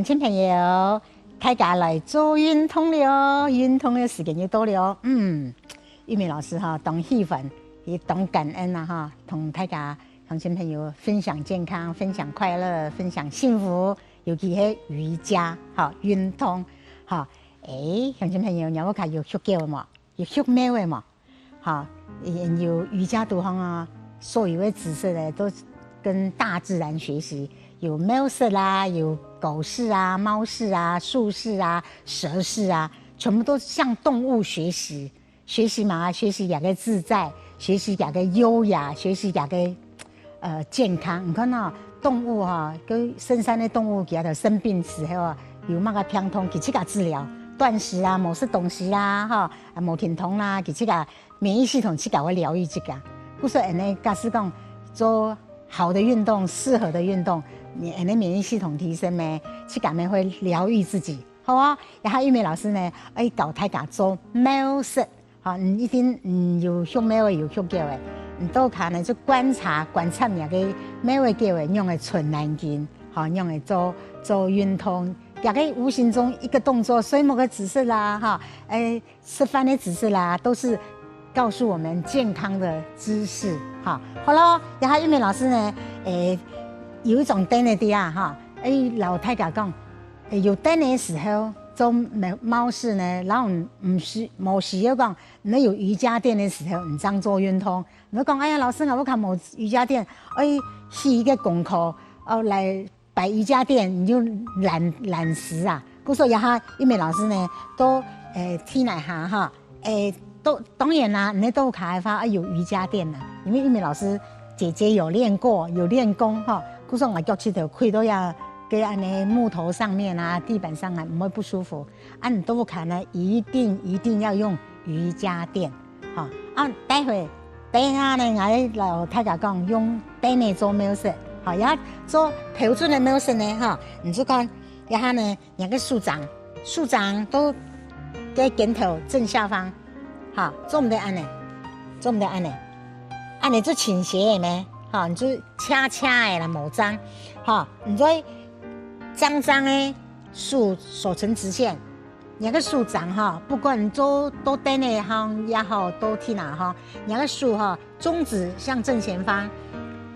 鄉親朋友，大家來做運動了，運動的時間又到了。玉美老師哈，當氣氛也當感恩啊哈，同大家鄉親朋友分享健康，分享快樂，分享幸福。尤其是瑜伽哈，運動哈，鄉親朋友，你我看有學過嘛，有學沒的嘛，哈，有瑜伽度方啊，所有的知識呢都跟大自然學習。有貓式啦，有狗式啊，貓式啊，樹式啊，蛇式啊，全部都向動物學習。學習嘛，學習兩個自在，學習兩個優雅，學習兩個健康。你看啊，動物哈，跟深山的動物，給它生病時候啊，有那個偏痛，給這個治療，斷食啊，某些東西啦，哈，某疼痛啦，給這個免疫系統去搞個療癒這個。不說呢，假使講做好的運動，適合的運動。你免疫系統提升呢，去感覺會療癒自己，好啊。然後玉美老師呢，搞大家做貓式，好，你一定有學貓的，有學狗的，你都看呢就觀察那個貓的狗的用的純南筋，好，用來做運動，大概無形中一個動作，睡某個姿勢啦，哈，吃飯的姿勢啦，都是告訴我們健康的知識，哈，好了。然後玉美老師呢，有一種燈的啲啊，哈，老太家講，有燈的時候做貓式呢，然後冇時要講，你有瑜伽墊的時候，你這樣做運動，你講，哎呀，老師啊，我看冇瑜伽墊，是一個功課，來擺瑜伽墊，你就懶死啊。故說，然後玉美老師呢，都聽來下哈，都當然啦，你都開發有瑜伽墊啦，因為玉美老師姐姐有練過，有練功哈。故說我腳趾頭開都要給安尼木頭上面啊，地板上啊，不會不舒服。你都看呢，一定要用瑜伽墊，哈。待會等一下呢，我老太家講用墊呢做貓式，好，然後做標準的貓式呢，哈，你就看，然後呢，兩個手掌都在肩頭正下方，好，做唔得安尼，安尼就傾斜的呢。好，你就掐的啦，某張，好，你再張的手成直線，兩個手掌哈，不管你做都單的哈也好，都提哪哈，兩個手哈，中指向正前方，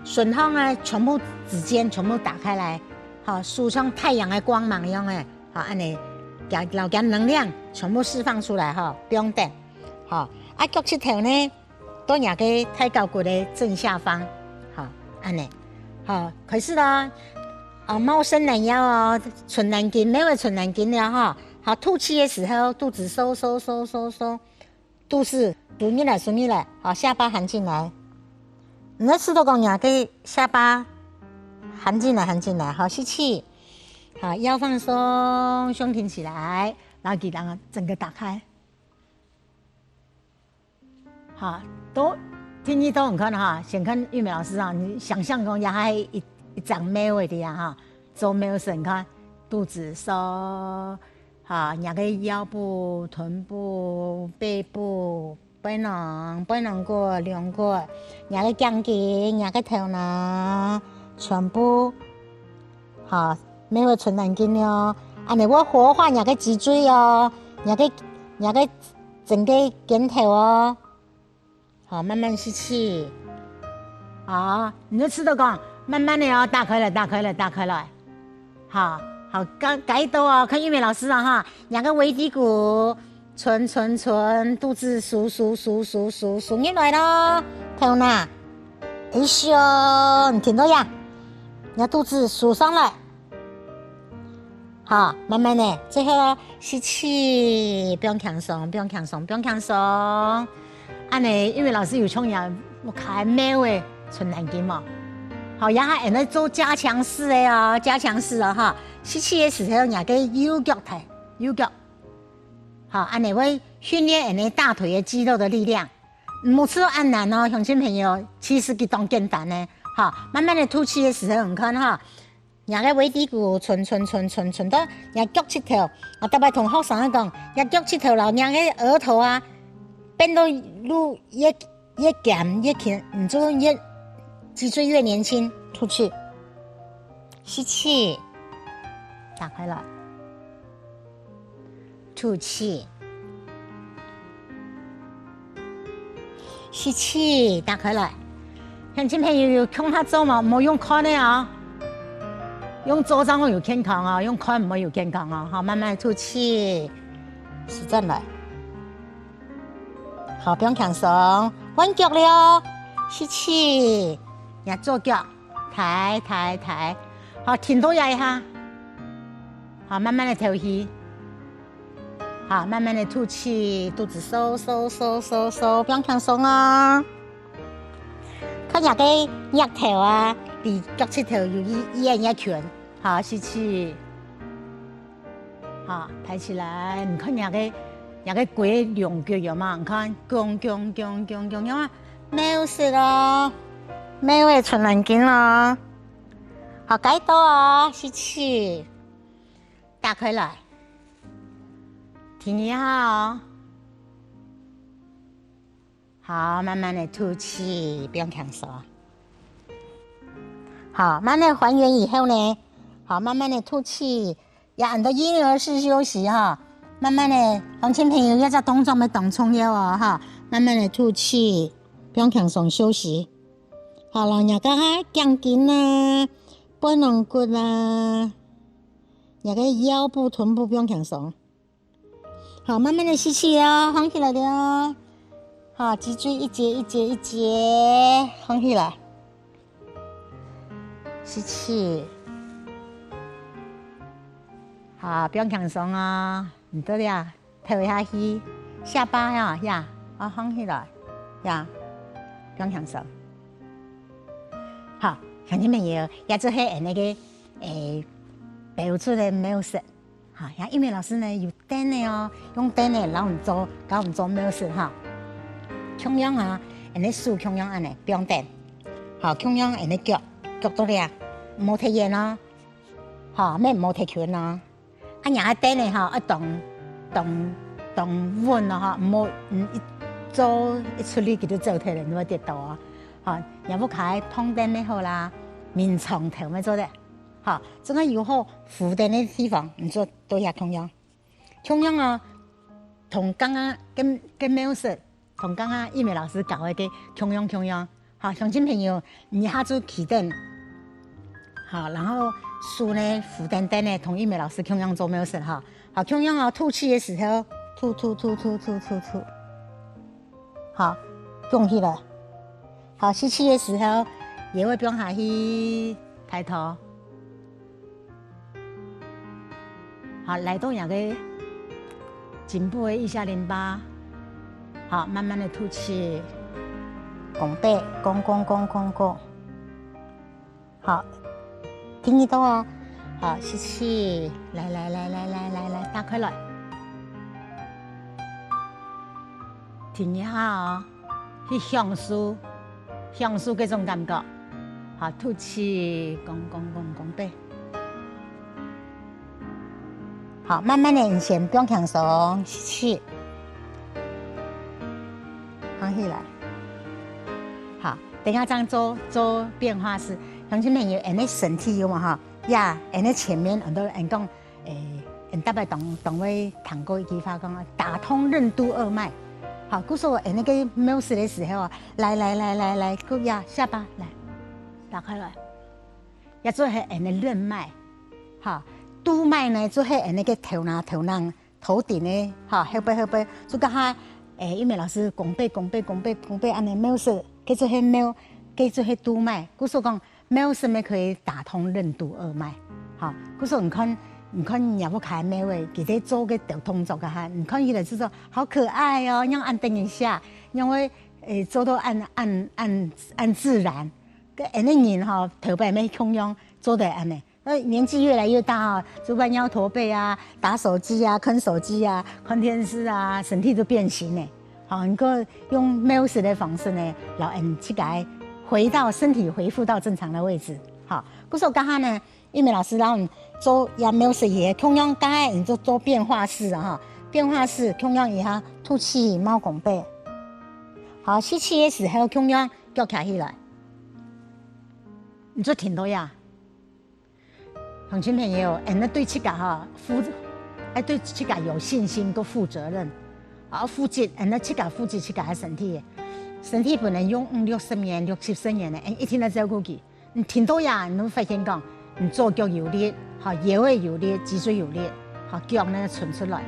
順方呢全部指尖全部打開來，好，手像太陽的光芒一樣誒，好，安尼老乾能量全部釋放出來哈，不用等，好，腳趾頭呢都兩個太高骨的正下方。安尼，好，開始啦！貓伸懶腰哦，純南筋，沒有純南筋了哈。好，吐氣的時候，肚子收，肚子豎起來，好，下巴含進來。你的舌頭公兩個下巴含進來，好，吸氣，好，腰放鬆，胸挺起來，然後給整個打開，好，都。天氣都很看哈，先看玉美老師啊，你想象中也還一張貓的呀哈，做貓式，你看肚子收，好，兩個腰部、臀部、背部，背囊過，兩個，兩個肩頸，兩個頭呢，全部好，沒有純南筋喲，你我活化兩個脊椎哦，兩個整個肩頭哦。好，慢慢吸氣。好，你的舌頭講，慢慢的哦，打開了。好，改動哦，看玉美老師啊哈，兩個尾骶骨，存，肚子數起來咯，頭呢，你聽到呀？你的肚子數上來。好，慢慢的，最後吸氣，不用強鬆。因為老師有創業，我開貓的純南筋嘛，好，然後還做加強式的哦，哈，吸氣的時候，兩個右腳，好，會訓練大腿的肌肉的力量，每次都按難哦，鄉親朋友，其實佢當簡單呢，好，慢慢的吐氣的時候，你看哈，兩個尾骶骨存到兩腳趾頭，特別同學生講，兩腳趾頭了，兩個額頭啊。變到越減越輕，你就越脊椎越年輕。吐氣，吸氣，打開來，吐氣，吸氣，打開來。鄉親朋友看下做嘛，唔好用看的啊，用做才會有健康啊，用看唔會有健康啊。好，慢慢吐氣，實戰來。好，不用強鬆，彎腳了，吸氣，壓左腳，抬抬抬。好，挺多壓一下。好，慢慢的吐氣。好，慢慢的吐氣，肚子收收收收收，不用強鬆啊。看下個額頭啊，離腳趾頭有一拳。好，吸氣。好，抬起來。你看下個鬼兩腳有嗎？你看，拱，有嗎？沒有事了，沒有傳染菌了。好，改到啊，吸氣，打開來，停一下哦。好，慢慢的吐氣，不用強鬆。好，慢慢還原以後呢，好，慢慢的吐氣，要按照嬰兒式休息哈。慢慢的，鄉親朋友要在動作沒動重要哦哈。慢慢的吐氣，不用強鬆休息。好了，人家頸筋啊，背龍骨啊，人家腰部、臀部不用強鬆。好，慢慢的吸氣哦，放起來的哦。好，脊椎一節一節一節，放起來。吸氣。好，不用強鬆啊。唔得呀，抬下去，下巴呀，啊，放起來，呀，不用強鬆。好，鄉親朋友，也就是那個標準的描述。好，像英美老師呢有燈的哦，用燈的老唔做描述哈。同樣啊，那手同樣安尼，不用燈。好，同樣那腳到了，唔好踢遠咯。好，咩唔好踢拳咯。啊，人家燈呢哈，一動穩咯哈，唔好一出力佢就走退了，你會跌倒啊。好，也不開碰燈的好啦，面床頭咩做的。好，這個有好扶燈的地方，你做都要同樣啊，同剛剛跟描述，同剛剛一美老師教的同樣。好，鄉親朋友，你下就起燈，好，然後手呢扶燈呢，同一美老師同樣做描述哈。好，同樣啊，吐氣的時候，吐，好，動起來。好，吸氣的時候也會不用下去抬頭。好，來到那個頸部的腋下淋巴。好，慢慢的吐氣，拱背，拱。好，聽得到啊？好，吸氣，來，打開來，停一下啊，去享受這種感覺。好，吐氣，拱背。好，慢慢的先不用強鬆，吸氣，放起來。好，等下這樣做變化式，鄉親朋友，你身體有嘛哈？呀，你前面很多人講，特別當位談過一句話講啊，打通任督二脈。好，故說那個描述的時候啊，來，個呀下巴來，打開來，要做係那任脈，好。督脈呢，就係那個頭囊、頭頂呢，哈，後背，就甲下英美老師拱背，安尼描述，叫做係督脈。故說講描述呢可以打通任督二脈，哈。故說你看也不開描誒，其實做個動作個哈，你看伊來就說好可愛哦，讓按等一下，因為做到按自然，個那人哈頭背沒同樣做得安尼。年紀越來越大啊，就彎腰駝背啊，打手機啊，看手機啊，看電視啊，身體都變形呢。好，能夠用描述的方式呢，讓人去改回到身體恢復到正常的位置。好，故說剛才呢，一美老師讓我們做也描述也同樣，剛才你就做變化式啊哈，變化式同樣一下吐氣貓拱背。好，吸氣的時候同樣腳抬起來，你就挺多呀。鄉親朋友，那對自己哈對自己有信心，個負責任，負責，那自己負責自己的身體不能用60年、60-70年的，一天來照顧佢。你聽到呀，你會發現講，你左腳有力，腰會有力，脊椎有力，腳呢伸出來，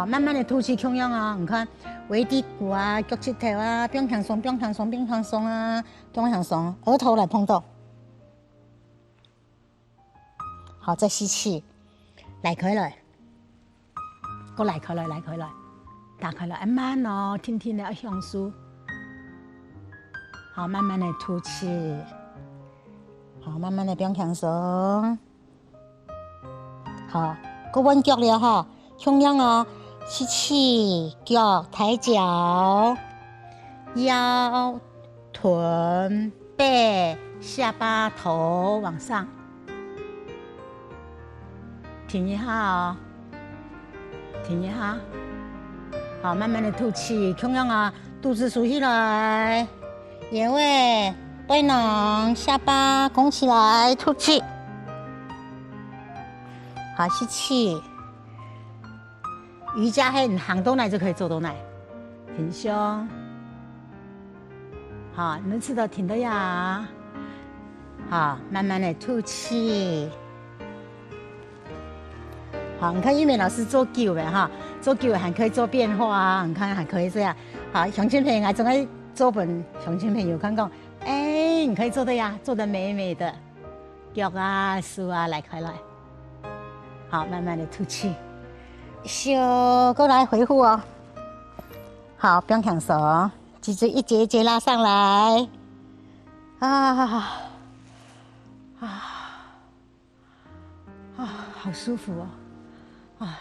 慢慢的吐氣胸仰啊，你看尾骶骨啊、腳趾頭啊，變輕鬆，變輕鬆，變輕鬆啊，變輕鬆，額頭來碰到。好，再吸氣，來開來，過來開來，來開來，打開來，慢哦，天天的享受。好，慢慢的吐氣，好，慢慢的變輕鬆。好，過彎腳了哈，胸仰哦，吸氣，腳抬腳，腰、臀、背、下巴、頭往上。停一下哦，停一下。好，慢慢的吐氣，胸仰啊，肚子豎起來，眼尾、背囊、下巴拱起來，吐氣。好，吸氣。瑜伽係行到哪就可以做到哪，挺胸。好，你們知道挺的呀。好，慢慢的吐氣。好，你看玉美老師做久的哈，做久還可以做變化啊，你看還可以這樣。好，鄉親朋友還總愛做本鄉親朋友看講，你可以做的呀，做得美美的，腳啊、手啊來開來。好，慢慢的吐氣，小過來回復哦。好，不用輕鬆，脊椎一節一節拉上來。好舒服哦。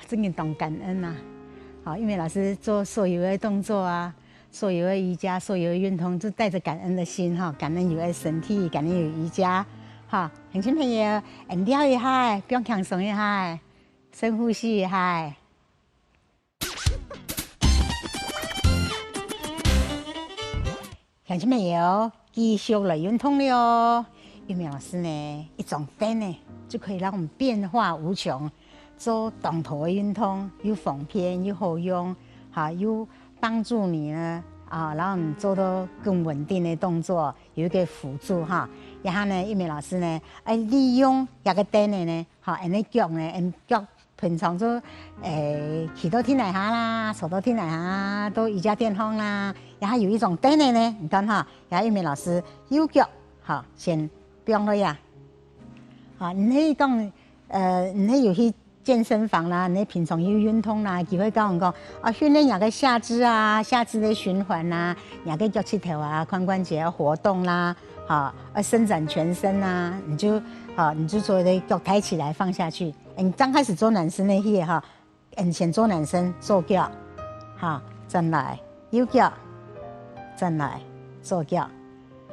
真的懂感恩吶。好，玉美老師做所有的動作啊，所有的瑜伽，所有的運動，就帶着感恩的心哈，感恩有愛身體，感恩有瑜伽。好，鄉親朋友，調一下，不用輕鬆一下，深呼吸一下。鄉親朋友，繼續來運動了。玉美老師呢，一種燈呢，就可以讓我們變化無窮。做動頭的運動，又方便又好用，又幫助你呢，然後你做到更穩定的動作，有一個輔助哈。然後呢，玉美老師呢，利用一個燈呢，你腳呢，腳平常都起到天來下啦，坐到天來下都瑜伽墊方啦。然後有一種燈呢，你看哈，然後玉美老師右腳先變了呀，你可以講你可以有去健身房啦，你平常有運動啦，就會教人講訓練那個下肢啊，下肢的循環啦，那個腳趾頭啊、髖關節活動啦，伸展全身啊，你就做的腳抬起來放下去。你剛開始做男生那些哈，先做男生做腳，再來右腳，再來做腳。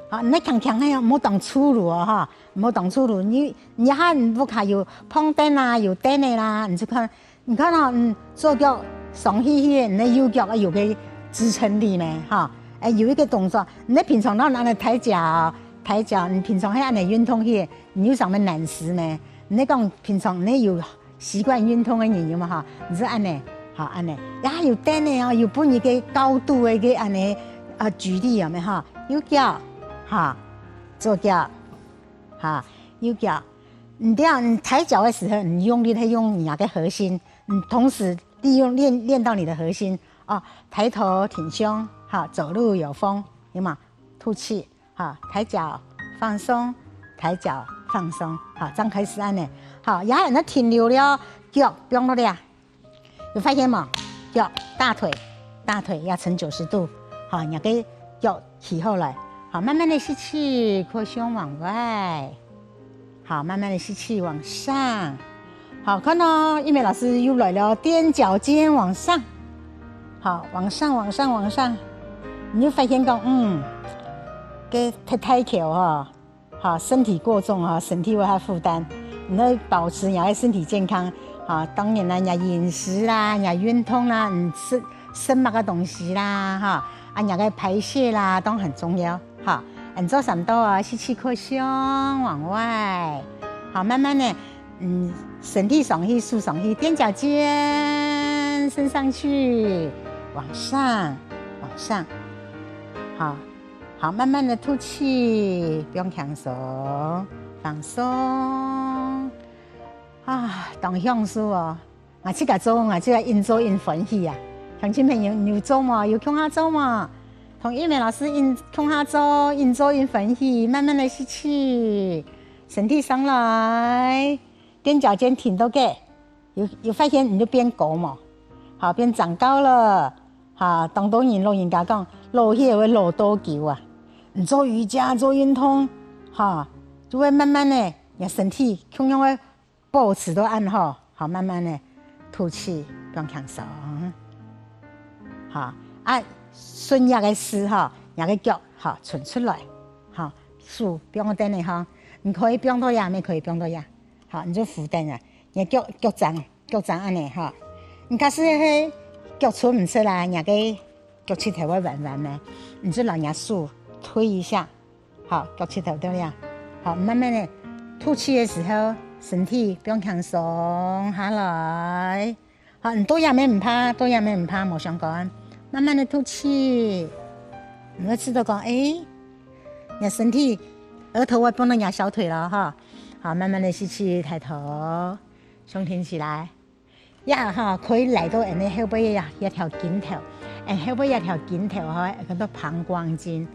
好，你強強的唔好當粗魯哦哈，唔好當粗魯。你下你不看有碰燈啊，有燈的啦，你就看，你看到做腳聳起起，你右腳有個支撐力呢哈，有一個動作。你平常那拿抬腳，你平常喺安尼運動去，你有什麼難事呢？你講平常你有習慣運動的人有嘛哈？你就安尼，安尼，有燈的哦，有半一個高度的個安尼舉例有沒哈？右腳。做腳，右腳。你抬腳的時候，你用力的用你那個核心，你同時利用練到你的核心抬頭挺胸，走路有風，有嗎？吐氣，抬腳放鬆，抬腳放鬆，這樣開始按呢。然後你停留了，腳不用了呀。有發現嗎？腳大腿要呈90度，那個腳起後來。好，慢慢的吸氣，擴胸往外。好，慢慢的吸氣往上。好，看到玉美老師又來了，踮腳尖往上。好，往上，往上，往上。你就發現講，給太巧哈，好，身體過重哈，身體會有負擔。你要保持你的身體健康，當然啦，你飲食啦，你運動啦，你吃什麼個東西啦，你個排泄啦，都很重要。你做什麼吸氣擴胸往外。好，慢慢的身體上去，手上去，踮腳尖伸上去，往上，往上，好，好，慢慢的吐氣，不用強手，放鬆啊，當享受哦，我這個做，我這個越做越歡喜啊！鄉親朋友，你有做嗎？有空下做嗎？同玉美老師空下做，越做越歡喜，慢慢的吸氣，身體上來。踮腳尖挺到個，有發現你就變高嘛，好變長高了，好，當多人老人家講，老些會老多久啊？你做瑜伽做運動，哈，就會慢慢的，你身體同樣會保持到安好，好慢慢的吐氣，不用強手，好啊，順壓個絲哈，壓個腳好伸出來，好，手不用等你哈，你可以不用到呀，沒可以不用到呀。好，你就扶等啊，你腳掌安尼哈。你假使迄腳出唔出來，人個腳趾頭會軟軟的，你就讓人手推一下，好，腳趾頭對了，好，慢慢的吐氣的時候，身體不用強鬆下來，好，你多壓沒唔怕，冇相干，慢慢的吐氣，你會知道講，你身體額頭會幫到人小腿了哈。好，慢慢的吸氣，抬頭，胸挺起來，呀哈，可以來到人的後背呀一條頸頭，後背一條頸頭哈，叫做膀胱經，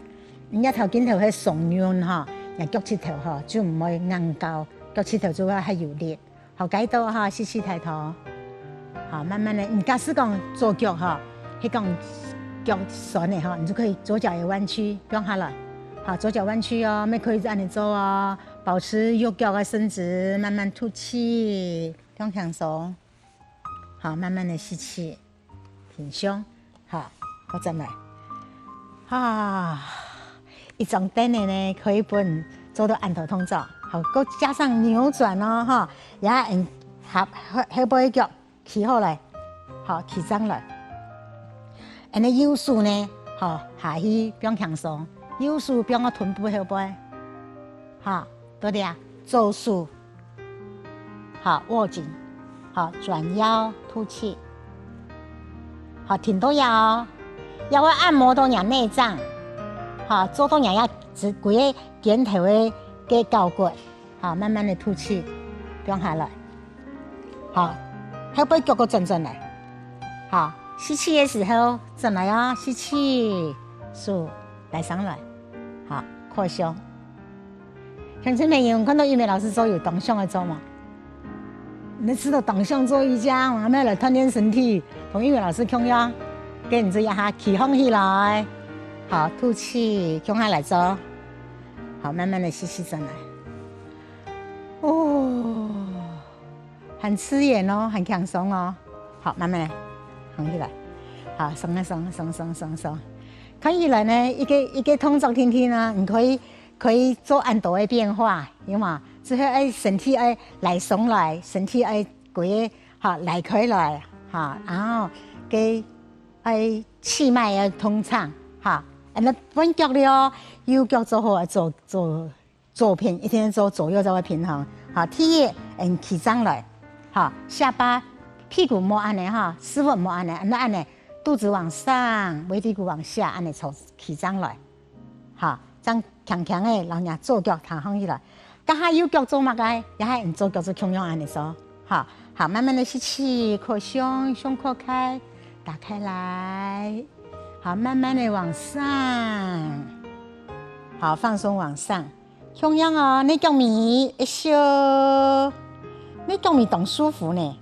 一條頸頭係鬆軟哈，人腳趾頭哈就唔會硬膠，腳趾頭就會係有力。好，解到哈，吸氣抬頭，好，慢慢的，你假使講做腳哈，係講腳酸的哈，你就可以左腳也彎曲，不用下來，好，左腳彎曲哦，沒可以按你做哦。保持右腳的伸直，慢慢吐氣，不用強手。好，慢慢的吸氣，挺胸。好，我再來。一種凳的呢，可以本做到按頭動作。好，再加上扭轉哦，哈，也後背腳起好來，好起上來。右手呢，好下去不用強手，右手不用我臀部後背，好。對的呀，左手好握緊，好轉腰吐氣，好挺到腰，要會按摩到人內臟，好做到人家只規個肩頭的給高骨，好慢慢的吐氣，不用下來，好後背腳個轉轉來，好吸氣的時候轉來啊，吸氣，手來上來，好擴胸。鄉親朋友看到玉美老師做有動向的做嗎？你知道動向做瑜伽，我們來鍛鍊身體。同玉美老師同樣，跟你做一下起放起來，好吐氣，向下來做，好慢慢的吸氣上來。哦，很刺眼哦，很輕鬆哦。好，慢慢的放起來，好鬆一鬆。看起來呢，一個動作聽聽啊，你可以做很多的變化，有嘛？之後身體來鬆來，身體規個哈來開來哈，然後給氣脈要通暢哈。那本腳了，右腳做好做平，一天做左右就會平衡。好，體液起上來，好下巴屁股莫按呢哈，師傅莫按呢，那按呢肚子往上，尾骶骨往下，按呢從起上來，好。這樣強強的，讓人左腳彈上去了。剛下右腳做嘛個，也係唔左腳做同樣按你說。好，好，慢慢的吸氣，擴胸，胸擴開，打開來。好，慢慢的往上。好，放鬆往上。同樣哦，你腳咪一收，你腳咪動舒服呢。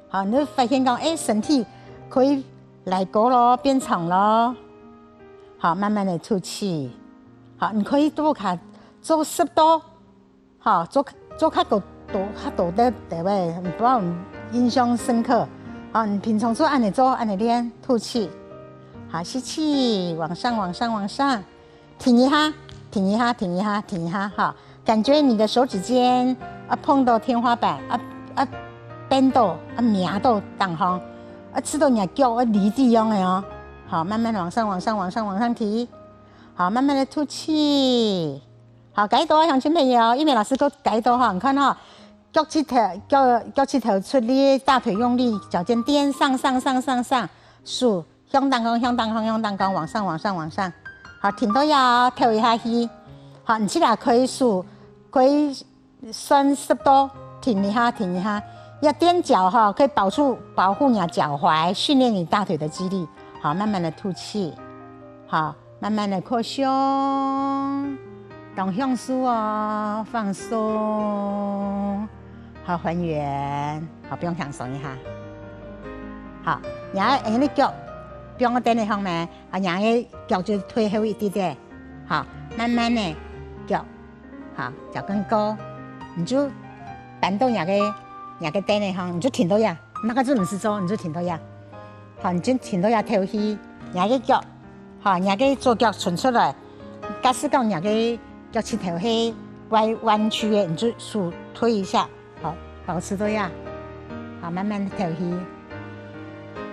好，你會發現講，身體可以來高咯，變長咯。好，慢慢的吐氣。好，你可以多卡做10多，好做較多的對不對？不要印象深刻。好，你平常做按你做，按你練，吐氣。好，吸氣，往上，挺一下，好，感覺你的手指尖碰到天花板，變到面到當方，吃到人腳離地一樣的哦。好，慢慢往上提。好，慢慢的吐氣。好，解到鄉親朋友，玉美老師都解到哈，你看哈，腳趾頭出力，大腿用力，腳尖墊上，數向當空，往上，好，挺到腰，跳一下去，好，你起來可以數，可以30度，挺一下，要踮腳哈，可以保護你的腳踝，訓練你大腿的肌力，好，慢慢的吐氣，好，慢慢的擴胸，動向數哦，放鬆。好，還原，好，不用放鬆一下。好，然後你腳不用墊的方面，啊，然後腳就推後一點點。好，慢慢的腳，好，腳跟高，你就搬動兩個墊的方，你就挺到呀。那個就不是做，你就挺到呀。好，你就挺到呀，頭去，兩個腳，好，兩個左腳伸出來，假使講兩個腳趾頭是彎曲的，你就手推一下。好，保持到呀，好，慢慢的跳起，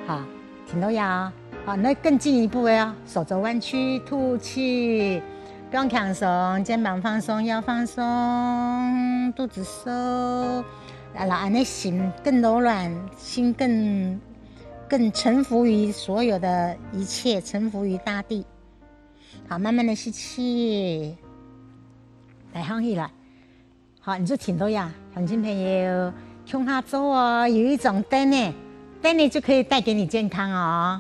好，挺到呀，好，那更進一步的哦，手肘彎曲，吐氣，不用強鬆，肩膀放鬆，腰放鬆，肚子收，然後讓心更柔軟，心更臣服於所有的一切，臣服於大地。好，慢慢的吸氣，來放起來。好，你就挺到呀，鄉親朋友，向下走哦，有一種燈呢就可以帶給你健康哦。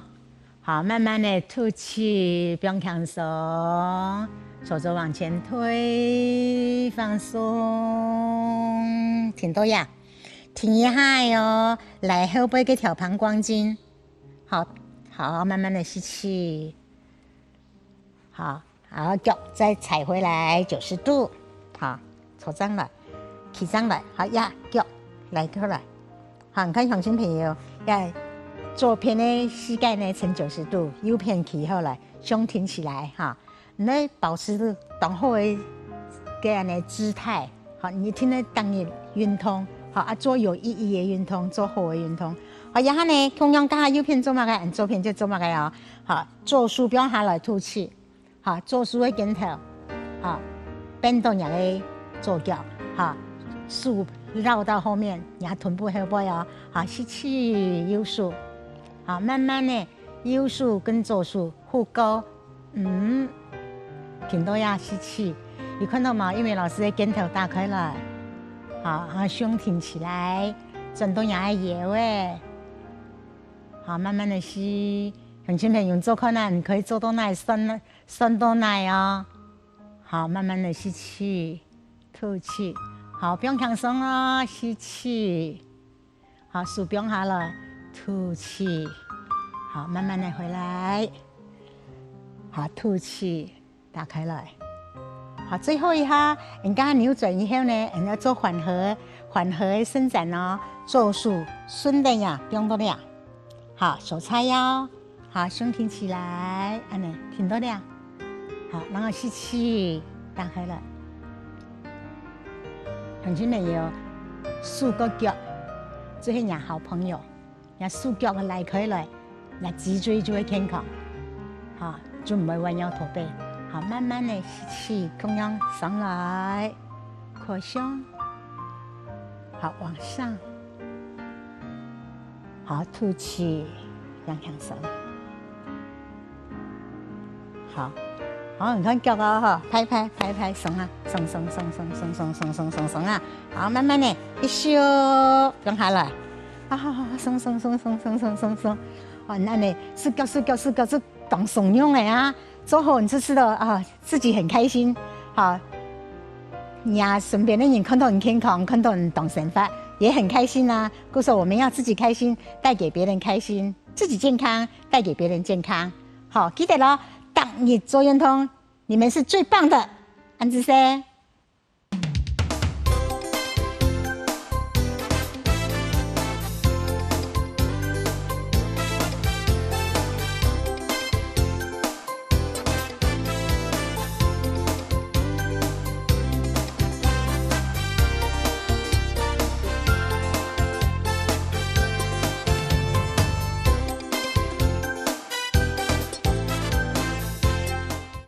好，慢慢的吐氣，不用強鬆，手肘往前推，放鬆，挺到呀，挺一下喲，來後背給調膀胱經。好，慢慢的吸氣，好，腳再踩回來90度，好。坐上來，起上來，好呀，腳來過來，好，你看鄉親朋友，要左邊的膝蓋呢呈90度，右邊起後來，胸挺起來哈，你保持住當後的這樣的姿態，好，你聽得當你運動，好啊，做有意義的運動，做好的運動，好，然後呢，同樣加右邊做嘛個，左邊就做嘛個哦，好，做數不用下來吐氣，好，做數的肩頭，好，變動兩個。左腳，好，數繞到後面，然後臀部後背哦，好，吸氣，右數，好，慢慢的右數跟左數互勾，挺到呀，吸氣，你看到嗎？玉梅老師的肩頭打開來，好，胸挺起來，轉動牙葉位，好，慢慢的吸，鄉親朋友做困難，可以做到那酸到那哦，好，慢慢的吸氣。吐氣，好，不用強鬆哦，吸氣，好，手不用下來，吐氣，好，慢慢的回來，好，吐氣，打開來，好，最後一下，人家扭轉以後呢，人家做緩和伸展哦，做數順的呀，不用多的呀，好，手叉腰，好，胸挺起來，安尼挺多的呀，好，然後吸氣，打開來。鄉親朋友，數個腳，這些人好朋友，人數腳的來開來，人脊椎就會健康，好，就唔會彎腰駝背，好，慢慢的吸氣，同樣上來，擴胸，好，往上，好，吐氣，讓向上，好。好，你看腳啊哈，拍，鬆啊，鬆啊，好，慢慢的一收，放下來，鬆，好，那你四腳是當慫恿的啊，做好你就知道啊，自己很開心，好，呀，身邊的人看到你健康，看到你懂生活，也很開心啊。故說我們要自己開心，帶給別人開心，自己健康，帶給別人健康，好，記得咯。當你做運動，你們是最棒的，安子生。